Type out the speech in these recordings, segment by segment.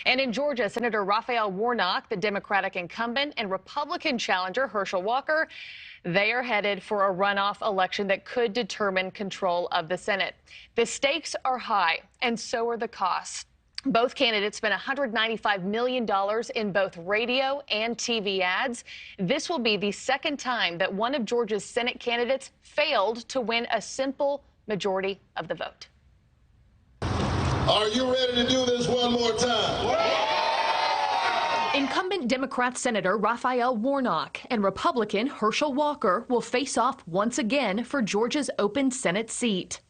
And in Georgia, Senator Raphael Warnock, the Democratic incumbent, and Republican challenger Herschel Walker, they are headed for a runoff election that could determine control of the Senate. The stakes are high, and so are the costs. Both candidates spent $195 million in both radio and TV ads. This will be the second time that one of Georgia's Senate candidates failed to win a simple majority of the vote. Are you ready to do this one more time? Incumbent Democrat Senator Raphael Warnock and Republican Herschel Walker will face off once again for Georgia's open Senate seat.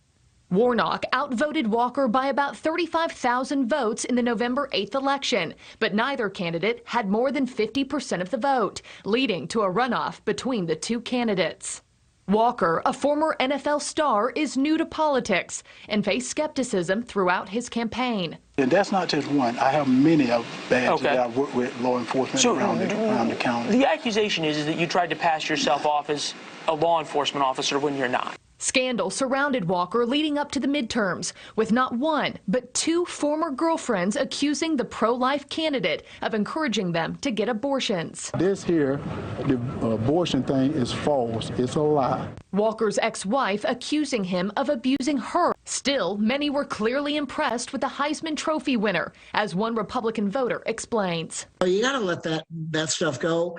Warnock outvoted Walker by about 35,000 votes in the November 8th election, but neither candidate had more than 50% of the vote, leading to a runoff between the two candidates. Walker, a former NFL star, is new to politics and faced skepticism throughout his campaign. And that's not just one. I have many of badges that I've worked with law enforcement around the county. The accusation is that you tried to pass yourself off as a law enforcement officer when you're not. Scandal surrounded Walker leading up to the midterms, with not one, but two former girlfriends accusing the pro-life candidate of encouraging them to get abortions. This here, the abortion thing is false. It's a lie. Walker's ex-wife accusing him of abusing her. Still, many were clearly impressed with the Heisman Trophy winner, as one Republican voter explains. You got to let that stuff go.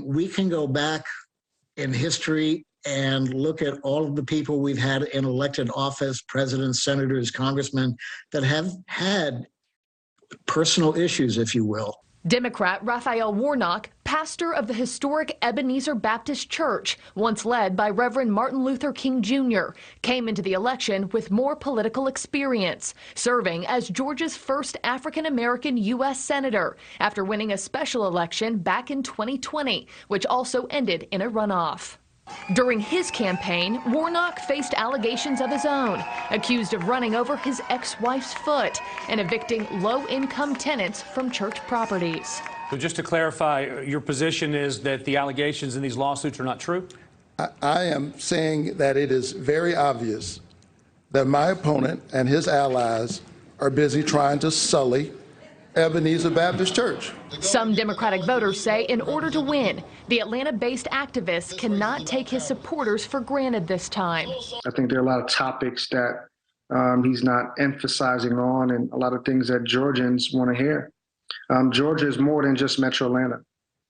We can go back in history and look at all of the people we've had in elected office, presidents, senators, congressmen, that have had personal issues, if you will. Democrat Raphael Warnock, pastor of the historic Ebenezer Baptist Church, once led by Reverend Martin Luther King Jr., came into the election with more political experience, serving as Georgia's first African-American U.S. senator after winning a special election back in 2020, which also ended in a runoff. During his campaign, Warnock faced allegations of his own, accused of running over his ex-wife's foot and evicting low-income tenants from church properties. So just to clarify, your position is that the allegations in these lawsuits are not true? I am saying that it is very obvious that my opponent and his allies are busy trying to sully Ebenezer Baptist Church. Some Democratic voters say in order to win, the Atlanta-based activist cannot take his supporters for granted this time. I think there are a lot of topics that he's not emphasizing on, and a lot of things that Georgians want to hear. Georgia is more than just Metro Atlanta.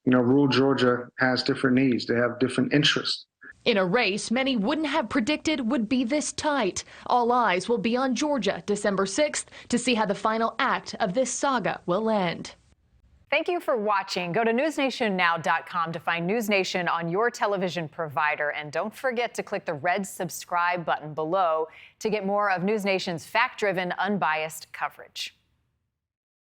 You know, rural Georgia has different needs. They have different interests. In a race many wouldn't have predicted would be this tight. All eyes will be on Georgia December 6th to see how the final act of this saga will end. Thank you for watching. Go to newsnationnow.com to find News Nation on your television provider. And don't forget to click the red subscribe button below to get more of News Nation's fact-driven, unbiased coverage.